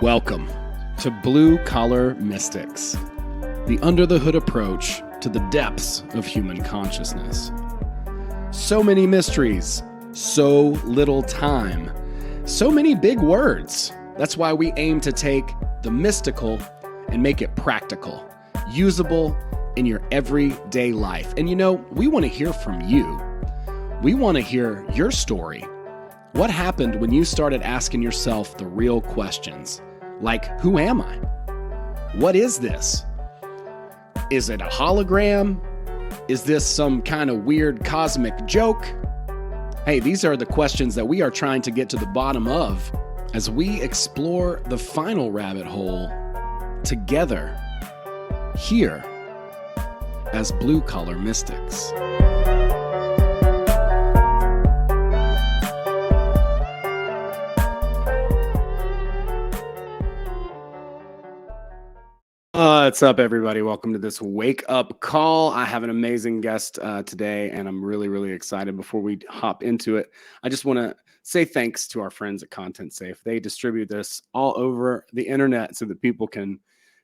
Welcome to Blue Collar Mystics, the under-the-hood approach to the depths of human consciousness. So many mysteries, so little time, so many big words. That's why we aim to take the mystical and make it practical, usable in your everyday life. And we want to hear from you. We want to hear your story. What happened when you started asking yourself the real questions? Like, who am I? What is this? Is it a hologram? Is this some kind of weird cosmic joke? Hey, these are the questions that we are trying to get to the bottom of as we explore the final rabbit hole together here as Blue Collar Mystics. What's up, everybody? Welcome to this Wake Up call. I have an amazing guest today, and I'm really, really excited. Before we hop into it, I just want to say thanks to our friends at Content Safe. They distribute this all over the internet so that people can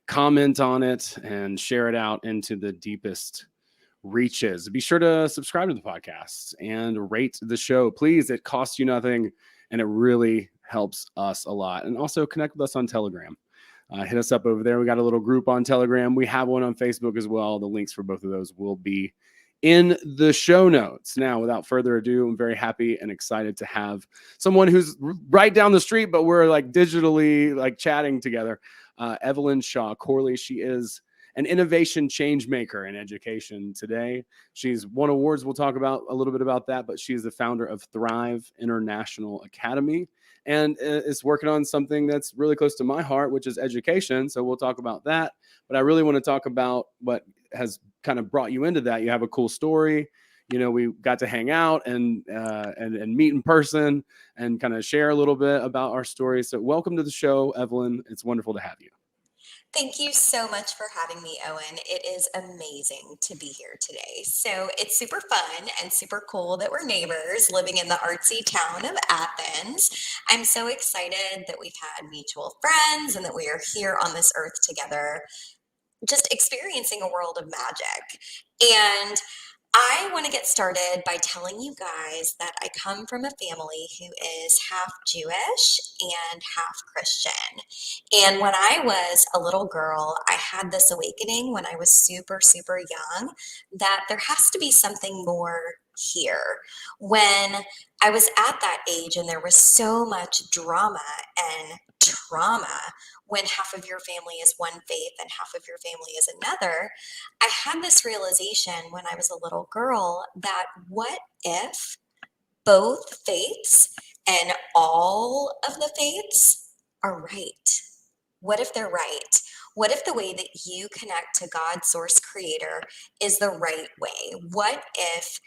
comment on it and share it out into the deepest reaches. Be sure to subscribe to the podcast and rate the show. Please, it costs you nothing, and it really helps us a lot. And also connect with us on Telegram. Hit us up over there. We got a little group on Telegram. We have one on Facebook as well. The links for both of those will be in the show notes. Now, without further ado, I'm very happy and excited to have someone who's right down the street, but we're digitally chatting together. Evelyn Shaw Corley. She is an innovation changemaker in education today. She's won awards. We'll talk about a little bit about that, but she's the founder of Thrive International Academy and is working on something that's really close to my heart, which is education. So we'll talk about that. But I really want to talk about what has kind of brought you into that. You have a cool story. We got to hang out and meet in person and kind of share a little bit about our story. So welcome to the show, Evelyn. It's wonderful to have you. Thank you so much for having me, Owen. It is amazing to be here today. So it's super fun and super cool that we're neighbors living in the artsy town of Athens. I'm so excited that we've had mutual friends and that we are here on this earth together, just experiencing a world of magic. And I want to get started by telling you guys that I come from a family who is half Jewish and half Christian. And when I was a little girl, I had this awakening when I was super, super young that there has to be something more here. When I was at that age and there was so much drama and trauma, when half of your family is one faith and half of your family is another, I had this realization when I was a little girl that what if both faiths and all of the faiths are right? What if they're right? What if the way that you connect to God, source, creator is the right way? What if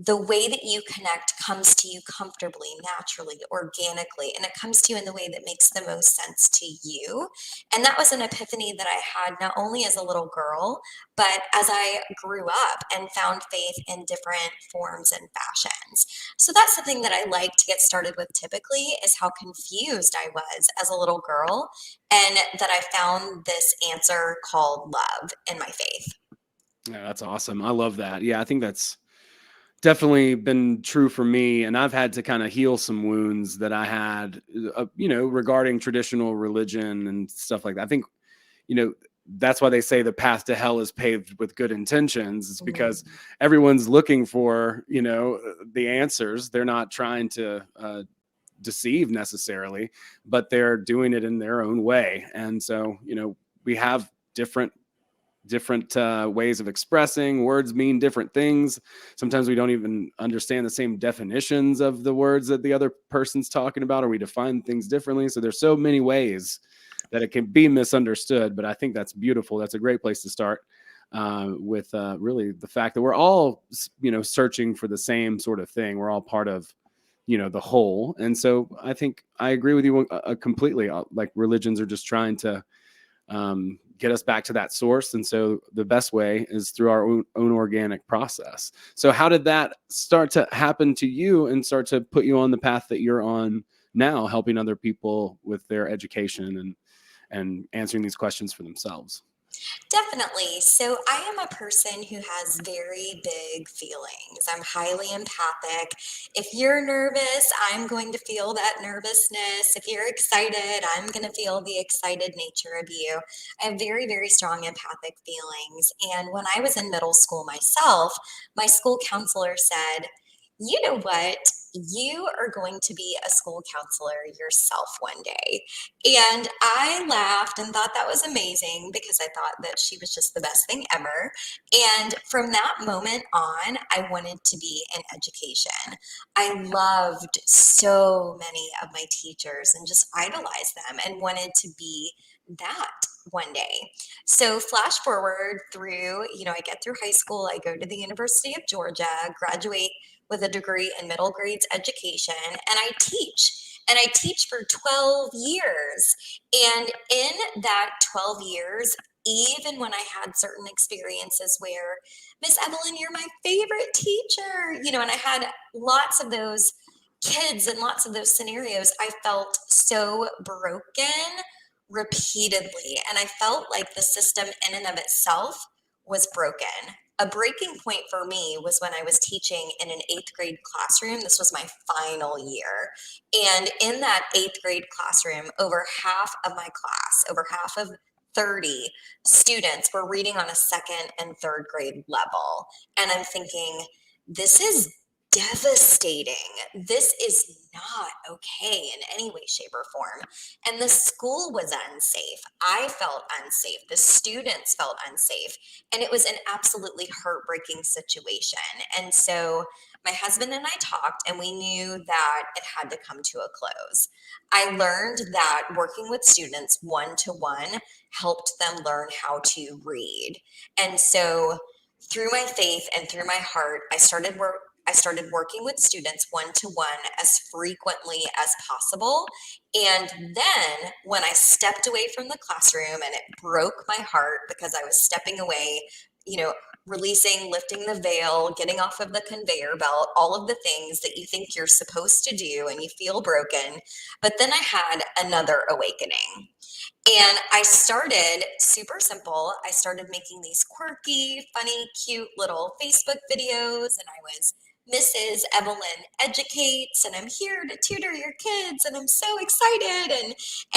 the way that you connect comes to you comfortably, naturally, organically, and it comes to you in the way that makes the most sense to you? And that was an epiphany that I had not only as a little girl, but as I grew up and found faith in different forms and fashions. So that's something that I like to get started with typically, is how confused I was as a little girl, and that I found this answer called love in my faith. Yeah, that's awesome. I love that. Yeah, I think that's definitely been true for me. And I've had to kind of heal some wounds that I had, regarding traditional religion and stuff like that. I think, that's why they say the path to hell is paved with good intentions. It's because everyone's looking for, the answers. They're not trying to deceive necessarily, but they're doing it in their own way. And so, we have different ways of expressing. Words mean different things. Sometimes we don't even understand the same definitions of the words that the other person's talking about, or we define things differently. So there's so many ways that it can be misunderstood, but I think that's beautiful. That's a great place to start with really the fact that we're all, searching for the same sort of thing. We're all part of, the whole. And so I think I agree with you completely. Like, religions are just trying to get us back to that source. And so the best way is through our own organic process. So how did that start to happen to you and start to put you on the path that you're on now, helping other people with their education and answering these questions for themselves. Definitely. So I am a person who has very big feelings. I'm highly empathic. If you're nervous, I'm going to feel that nervousness. If you're excited, I'm going to feel the excited nature of you. I have very, very strong empathic feelings. And when I was in middle school myself, my school counselor said, you know what? You are going to be a school counselor yourself one day. And I laughed and thought that was amazing because I thought that she was just the best thing ever. And from that moment on, I wanted to be in education. I loved so many of my teachers and just idolized them and wanted to be that one day. So flash forward through, I get through high school, I go to the University of Georgia, graduate with a degree in middle grades education, and I teach. And I teach for 12 years. And in that 12 years, even when I had certain experiences where, Miss Evelyn, you're my favorite teacher, and I had lots of those kids and lots of those scenarios, I felt so broken repeatedly. And I felt like the system in and of itself was broken. A breaking point for me was when I was teaching in an 8th grade classroom. This was my final year. And in that 8th grade classroom, over half of my class, over half of 30 students were reading on a 2nd and 3rd grade level. And I'm thinking, this is devastating. This is not okay in any way, shape, or form. And the school was unsafe. I felt unsafe. The students felt unsafe. And it was an absolutely heartbreaking situation. And so my husband and I talked, and we knew that it had to come to a close. I learned that working with students one-to-one helped them learn how to read. And so through my faith and through my heart, I started working with students one-to-one as frequently as possible. And then when I stepped away from the classroom, and it broke my heart because I was stepping away, releasing, lifting the veil, getting off of the conveyor belt, all of the things that you think you're supposed to do and you feel broken. But then I had another awakening. And I started super simple. I started making these quirky, funny, cute little Facebook videos, and I was Mrs. Evelyn Educates, and I'm here to tutor your kids, and I'm so excited, and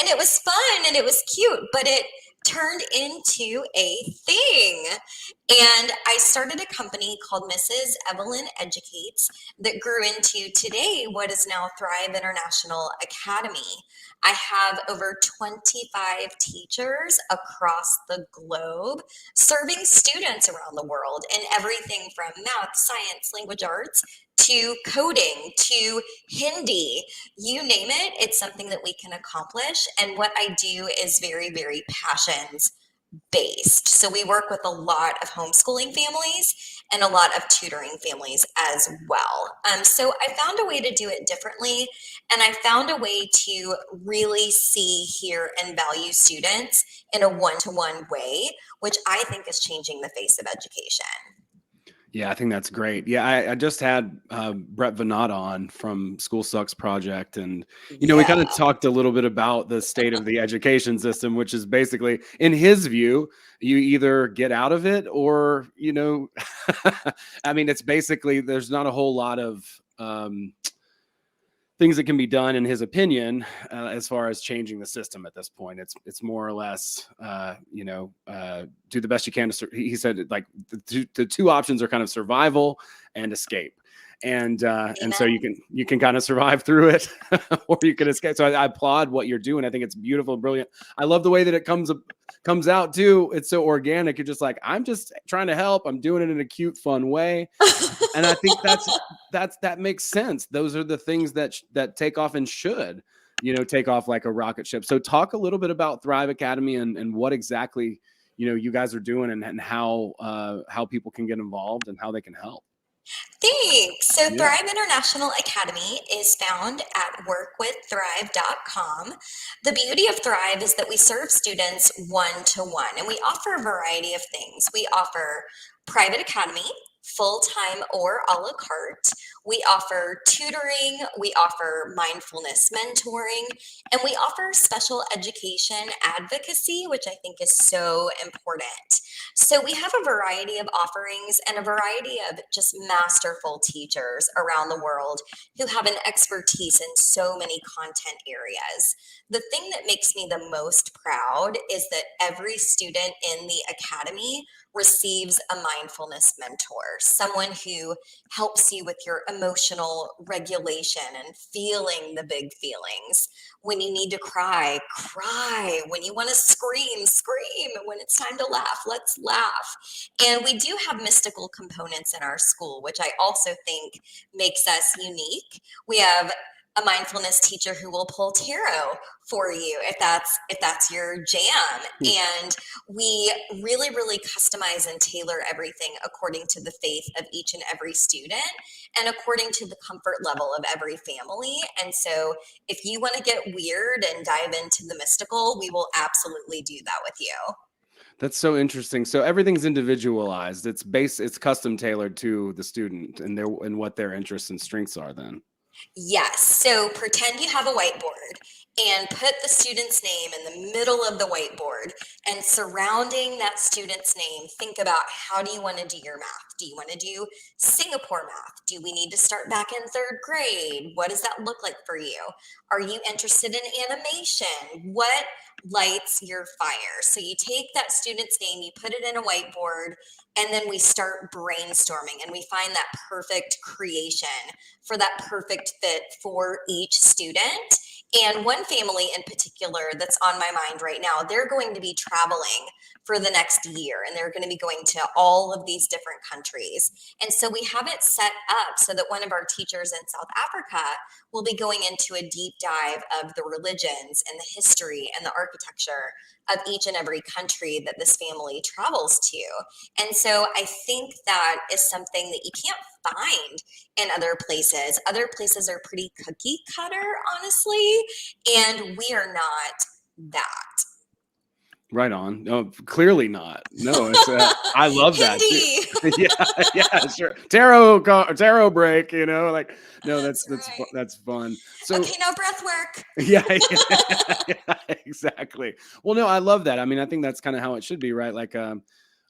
it was fun and it was cute, but it turned into a thing. And I started a company called Mrs. Evelyn Educates that grew into today what is now Thrive International Academy. I have over 25 teachers across the globe serving students around the world in everything from math, science, language arts, to coding, to Hindi, you name it, it's something that we can accomplish. And what I do is very, very passions based. So we work with a lot of homeschooling families and a lot of tutoring families as well. So I found a way to do it differently, and I found a way to really see, hear, and value students in a one-to-one way, which I think is changing the face of education. Yeah, I think that's great. Yeah, I just had Brett Venat on from School Sucks Project. And, we kind of talked a little bit about the state of the education system, which is basically, in his view, you either get out of it or, I mean, it's basically, there's not a whole lot of things that can be done, in his opinion, as far as changing the system at this point. It's more or less, do the best you can to. He said, like, the two options are kind of survival and escape, and so you can kind of survive through it, or you can escape. So I applaud what you're doing. I think it's beautiful, brilliant. I love the way that it comes out too. It's so organic. You're just like, I'm just trying to help. I'm doing it in a cute, fun way. And I think that makes sense. Those are the things that take off and should, take off like a rocket ship. So talk a little bit about Thrive Academy and what exactly, you guys are doing, and how people can get involved and how they can help. Thanks. So Thrive International Academy is found at workwiththrive.com. The beauty of Thrive is that we serve students one-to-one, and we offer a variety of things. We offer private academy, full-time or a la carte. We offer tutoring, we offer mindfulness mentoring, and we offer special education advocacy, which I think is so important. So we have a variety of offerings and a variety of just masterful teachers around the world who have an expertise in so many content areas. The thing that makes me the most proud is that every student in the academy receives a mindfulness mentor, someone who helps you with your emotional regulation and feeling the big feelings. When you need to cry, cry. When you want to scream, scream. When it's time to laugh, let's laugh. And we do have mystical components in our school, which I also think makes us unique. We have a mindfulness teacher who will pull tarot for you if that's your jam. And we really customize and tailor everything according to the faith of each and every student and according to the comfort level of every family. And so if you want to get weird and dive into the mystical, we will absolutely do that with you. That's so interesting. So everything's individualized. It's custom tailored to the student and what their interests and strengths are then. Yes. So pretend you have a whiteboard and put the student's name in the middle of the whiteboard, and surrounding that student's name, think about, how do you want to do your math? Do you want to do Singapore math? Do we need to start back in third grade? What does that look like for you? Are you interested in animation? What lights your fire? So you take that student's name, you put it in a whiteboard, and then we start brainstorming and we find that perfect creation for that perfect fit for each student. And one family in particular that's on my mind right now, they're going to be traveling for the next year and they're going to be going to all of these different countries. And so we have it set up so that one of our teachers in South Africa will be going into a deep dive of the religions and the history and the architecture of each and every country that this family travels to. And so I think that is something that you can't find in other places. Other places are pretty cookie cutter, honestly, and we are not that. Right on. No, clearly not. No, it's I love that too. Hindi. Yeah, sure. Tarot break, like no, Right. that's fun. So Okay, now breath work. yeah, exactly. Well, no, I love that. I mean, I think that's kind of how it should be, right? Like a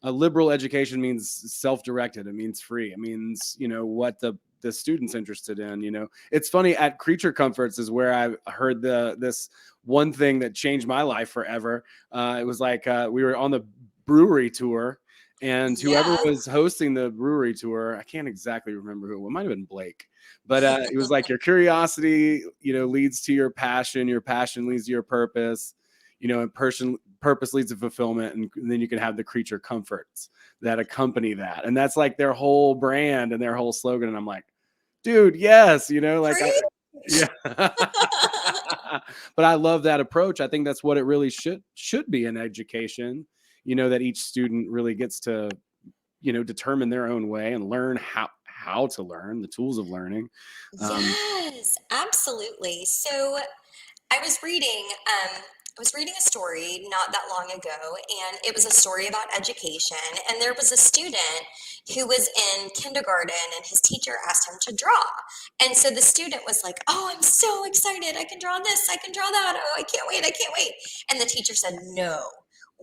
liberal education means self-directed. It means free. It means, what the student's interested in. It's funny, at Creature Comforts is where I heard this one thing that changed my life forever. It was like we were on the brewery tour, and whoever Yeah. was hosting the brewery tour, I can't exactly remember who. It might have been Blake, but it was like your curiosity, leads to your passion leads to your purpose, and purpose leads to fulfillment, and then you can have the creature comforts that accompany that, and that's like their whole brand and their whole slogan. And I'm like, dude, yes, Preach. yeah. But I love that approach. I think that's what it really should be in education, that each student really gets to, determine their own way and learn how to learn, the tools of learning. Yes, absolutely. So I was reading a story not that long ago, and it was a story about education. And there was a student who was in kindergarten, and his teacher asked him to draw. And so the student was like, "Oh, I'm so excited! I can draw this, I can draw that. Oh, I can't wait, I can't wait!" And the teacher said, "No,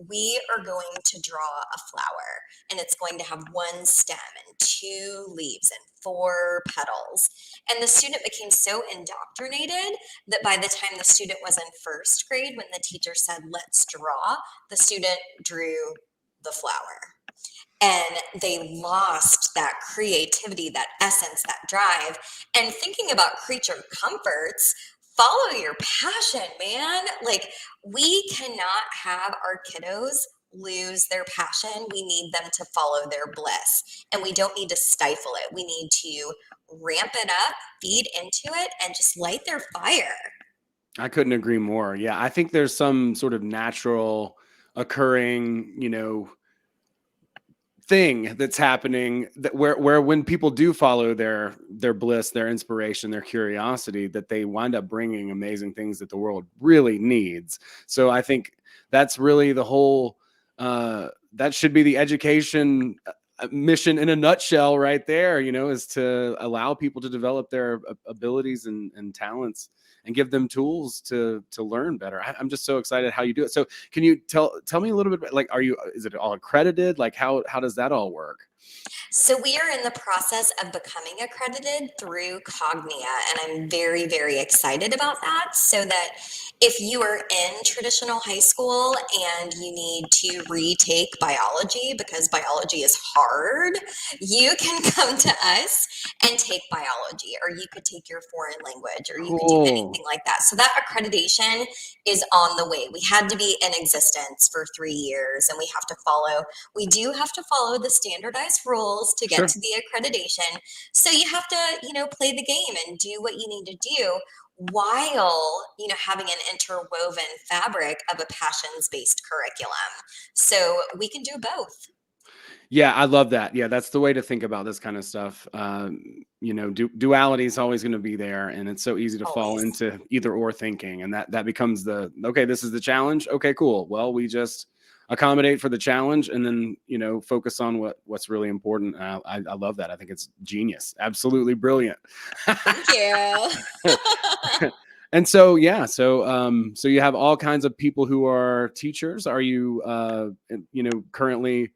we are going to draw a flower, and it's going to have one stem and two leaves and four petals." And the student became so indoctrinated that by the time the student was in first grade, when the teacher said, "Let's draw," the student drew the flower. And they lost that creativity, that essence, that drive. And thinking about creature comforts, follow your passion, man. Like, we cannot have our kiddos lose their passion. We need them to follow their bliss. And we don't need to stifle it. We need to ramp it up, feed into it, and just light their fire. I couldn't agree more. Yeah, I think there's some sort of natural occurring, thing that's happening, that where when people do follow their bliss, their inspiration, their curiosity, that they wind up bringing amazing things that the world really needs. So I think that's really the whole that should be the education mission in a nutshell right there, is to allow people to develop their abilities and talents and give them tools to learn better. I'm just so excited how you do it. So can you tell me a little bit, like, is it all accredited? Like how does that all work? So we are in the process of becoming accredited through Cognia, and I'm very, very excited about that. So that if you are in traditional high school and you need to retake biology because biology is hard, you can come to us and take biology, or you could take your foreign language, or you could do Cool. anything like that. So that accreditation is on the way. We had to be in existence for 3 years, and we do have to follow the standardized rules to get Sure. to the accreditation. So you have to, play the game and do what you need to do while, having an interwoven fabric of a passions-based curriculum. So we can do both. Yeah, I love that. Yeah, that's the way to think about this kind of stuff. Duality is always going to be there, and it's so easy to fall Always. into either or thinking, and that becomes okay. This is the challenge. Okay, cool. Well, we just accommodate for the challenge, and then focus on what's really important. I love that. I think it's genius. Absolutely brilliant. Thank you. And so, yeah, so you have all kinds of people who are teachers. Are you, currently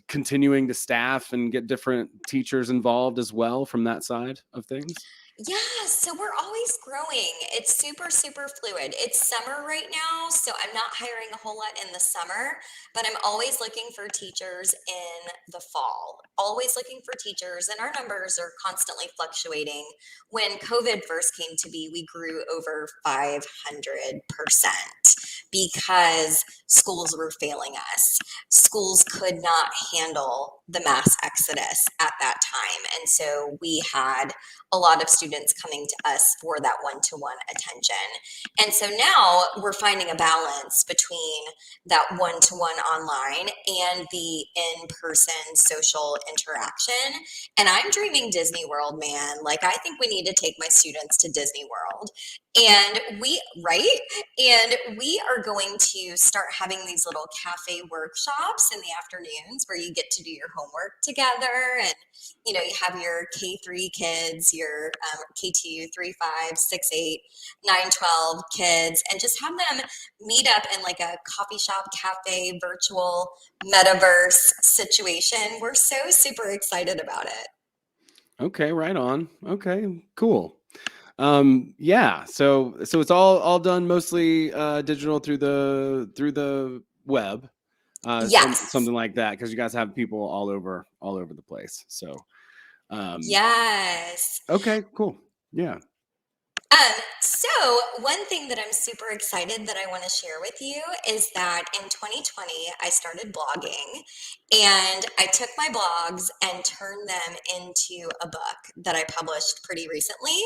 continuing to staff and get different teachers involved as well from that side of things? Yeah, so we're always growing. It's super, super fluid. It's summer right now, so I'm not hiring a whole lot in the summer, but I'm always looking for teachers in the fall. Always looking for teachers, and our numbers are constantly fluctuating. When COVID first came to be, we grew over 500% because schools were failing us. Schools could not handle the mass exodus at that time, and so we had a lot of students coming to us for that one-to-one attention. And so now we're finding a balance between that one-to-one online and the in-person social interaction. And I'm dreaming Disney World, man. Like, I think we need to take my students to Disney World. Right? And we are going to start having these little cafe workshops in the afternoons where you get to do your homework together, and you have your K3 kids, your K2, 3, 5, 6, 8, 9, 12 kids, and just have them meet up in like a coffee shop, cafe, virtual metaverse situation. We're so super excited about it. Okay, right on. Okay, cool. Yeah, so it's all done mostly digital through the web, Yes. something like that, because you guys have people all over the place. So, um, Yes. okay, cool. Yeah. So one thing that I'm super excited that I want to share with you is that in 2020, I started blogging, and I took my blogs and turned them into a book that I published pretty recently.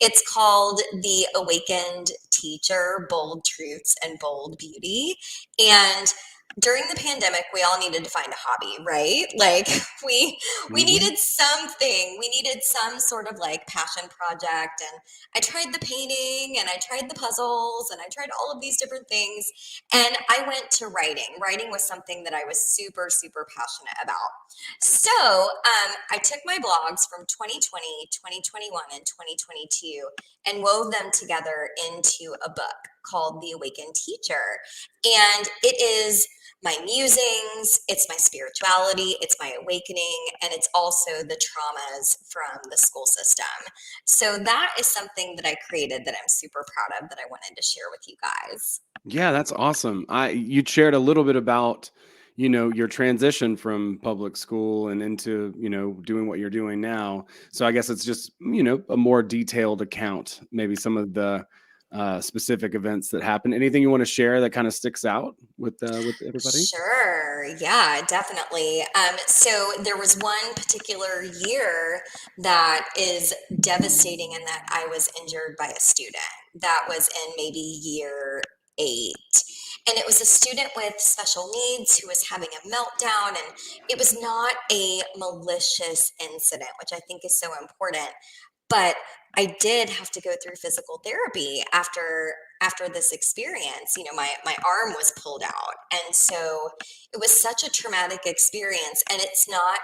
It's called The Awakened Teacher, Bold Truths and Bold Beauty. And during the pandemic, we all needed to find a hobby, right? Like we Hmm. needed something. We needed some sort of like passion project, and I tried the painting and I tried the puzzles and I tried all of these different things. And I went to writing. Writing was something that I was super, super passionate about. So I took my blogs from 2020, 2021, and 2022 and wove them together into a book called The Awakened Teacher. And it is my musings, it's my spirituality, it's my awakening, and it's also the traumas from the school system. So that is something that I created that I'm super proud of that I wanted to share with you guys. Yeah, that's awesome. You shared a little bit about, your transition from public school and into, doing what you're doing now. So I guess it's just, a more detailed account, maybe some of the specific events that happened. Anything you want to share that kind of sticks out with everybody? Sure. Yeah, definitely. So there was one particular year that is devastating in that I was injured by a student. That was in maybe year 8. And it was a student with special needs who was having a meltdown. And it was not a malicious incident, which I think is so important. But I did have to go through physical therapy after this experience. My arm was pulled out, and so it was such a traumatic experience, and it's not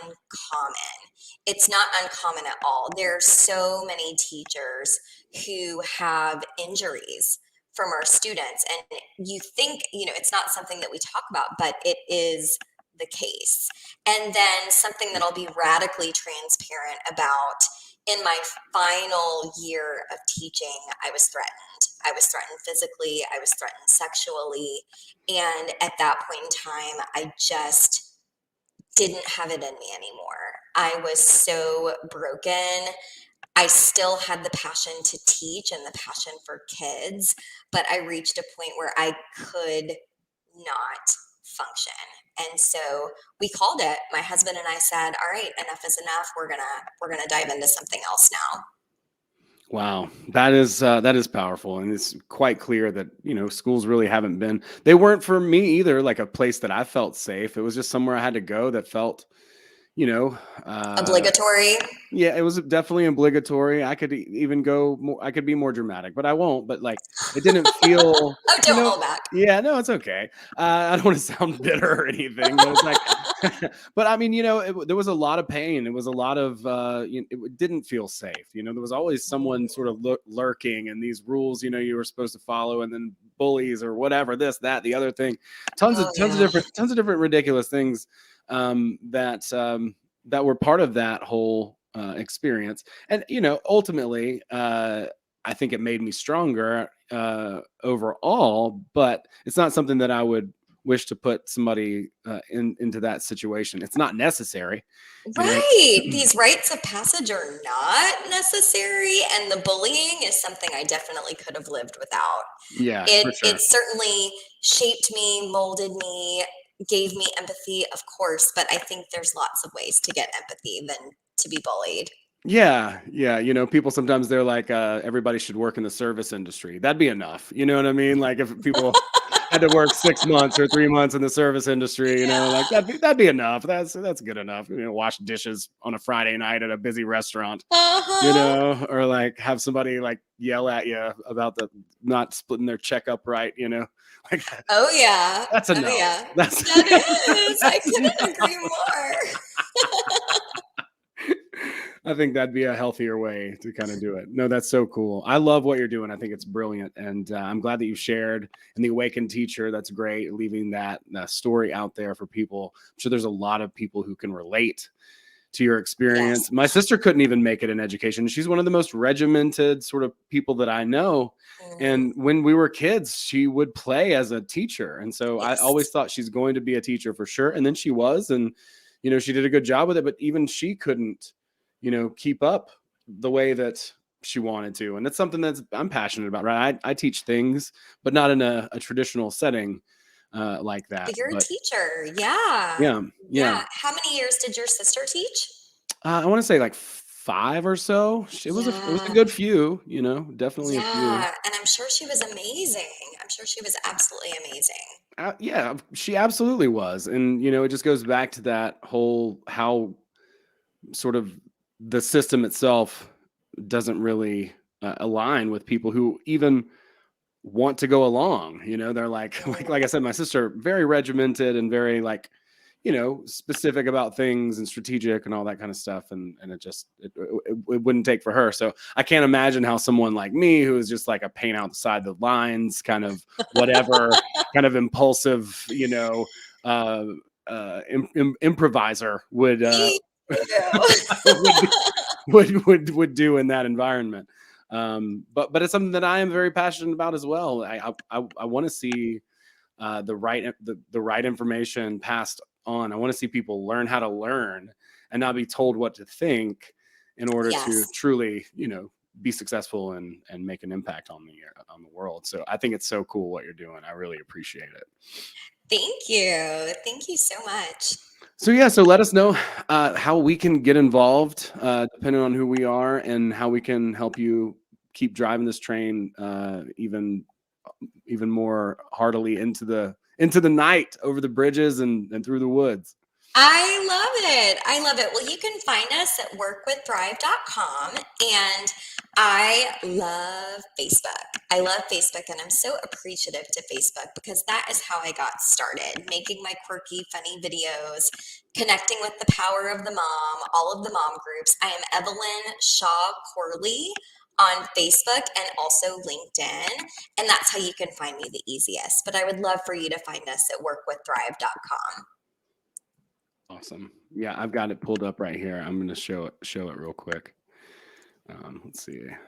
uncommon. It's not uncommon at all. There are so many teachers who have injuries from our students, and you think, it's not something that we talk about, but it is the case. And then something that I'll be radically transparent about: in my final year of teaching, I was threatened. I was threatened physically, I was threatened sexually. And at that point in time, I just didn't have it in me anymore. I was so broken. I still had the passion to teach and the passion for kids, but I reached a point where I could not function. And so we called it. My husband and I said, "All right, enough is enough. We're gonna dive into something else now." Wow, that is powerful, and it's quite clear that schools really haven't been. They weren't for me either. Like a place that I felt safe. It was just somewhere I had to go that felt, you know, uh, Obligatory. yeah, it was definitely obligatory. I could even go more. I could be more dramatic, but I won't. But like, it didn't feel, Oh, don't hold back. yeah, no, it's okay. I don't want to sound bitter or anything, but it's like, but I mean, there was a lot of pain. It was a lot of, it didn't feel safe. There was always someone sort of lurking, and these rules, you were supposed to follow, and then bullies or whatever, this, that, the other thing, Oh, yeah. tons of different ridiculous things that were part of that whole experience. And ultimately, I think it made me stronger overall. But it's not something that I would wish to put somebody into that situation. It's not necessary, you know. Right. These rites of passage are not necessary, and the bullying is something I definitely could have lived without. Yeah, It for it sure. certainly shaped me, molded me, gave me empathy, of course, but I think there's lots of ways to get empathy than to be bullied. Yeah, yeah. People sometimes they're like, everybody should work in the service industry. That'd be enough. You know what I mean? Like if people had to work 6 months or 3 months in the service industry, like Yeah. that'd be enough. That's good enough. Wash dishes on a Friday night at a busy restaurant, Uh-huh. or like have somebody like yell at you about the not splitting their check up right, like Oh, yeah. that's Oh, enough. yeah. That's That is. I that's couldn't enough. agree more. I think that'd be a healthier way to kind of do it. No, that's so cool. I love what you're doing. I think it's brilliant. And I'm glad that you shared. And the Awakened Teacher, that's great. Leaving that story out there for people. I'm sure there's a lot of people who can relate to your Yes. experience. My sister couldn't even make it in education. She's one of the most regimented sort of people that I know. Mhm. And when we were kids, she would play as a teacher. And so I always Yes. thought she's going to be a teacher for sure. And then she was, and, she did a good job with it, but even she couldn't, keep up the way that she wanted to. And it's something that's I'm passionate about, right? I teach things, but not in a traditional setting like that. But you're a But teacher. Yeah. yeah, yeah. Yeah. How many years did your sister teach? I want to say like 5 or so. It was a Yeah. good few, definitely a few. Yeah. And I'm sure she was amazing. I'm sure she was absolutely amazing. Yeah, she absolutely was. And it just goes back to that whole how sort of the system itself doesn't really align with people who even want to go along. They're like like I Mhm. said, my sister very regimented and very like specific about things and strategic and all that kind of stuff, and it wouldn't take for her. So I can't imagine how someone like me, who is just like a paint outside the lines kind of whatever, kind of impulsive, uh improviser would Me would be, too. would do in that environment. But it's something that I am very passionate about as well. I want to see the right information passed on. I want to see people learn how to learn and not be told what to think in order to Yes. truly, be successful and make an impact on the world. So I think it's so cool what you're doing. I really appreciate it. Thank you. Thank you so much. So yeah, so let us know how we can get involved, depending on who we are, and how we can help you keep driving this train even more heartily into the night, over the bridges and through the woods. I love it. I love it. Well, you can find us at workwiththrive.com. And I love Facebook. I love Facebook, and I'm so appreciative to Facebook because that is how I got started, making my quirky, funny videos, connecting with the power of the mom, all of the mom groups. I am Evelyn Shaw Corley on Facebook and also LinkedIn. And that's how you can find me the easiest. But I would love for you to find us at workwiththrive.com. Awesome. Yeah, I've got it pulled up right here. I'm going to show it real quick. Let's see. Here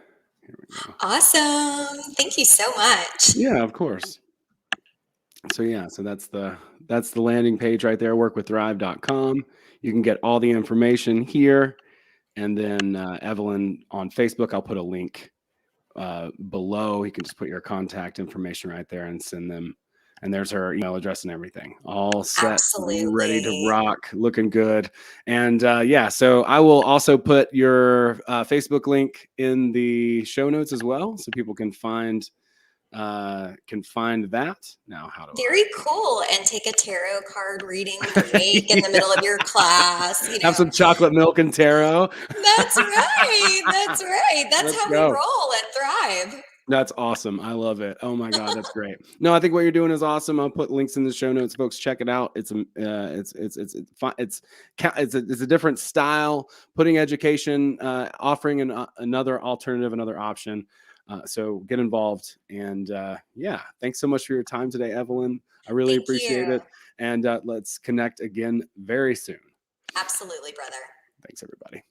we go. Awesome. Thank you so much. Yeah, of course. So yeah, so that's the landing page right there, workwiththrive.com. You can get all the information here. And then Evelyn on Facebook, I'll put a link below. You can just put your contact information right there and send them. And there's her email address and everything. All set, ready to Absolutely. rock, looking good. And yeah, so I will also put your Facebook link in the show notes as well, so people can find that. Now, how do Very cool. And take a tarot card reading break in the middle of your class. have some chocolate milk and tarot? That's right. That's right. That's Let's how we go. roll at Thrive. That's awesome. I love it. Oh my God, that's great. No, I think what you're doing is awesome. I'll put links in the show notes, folks. Check it out. It's a different style, putting education, offering another alternative, another option. So get involved. And yeah, thanks so much for your time today, Evelyn. I really Thank appreciate you. it. And let's connect again very soon. Absolutely, brother. Thanks, everybody.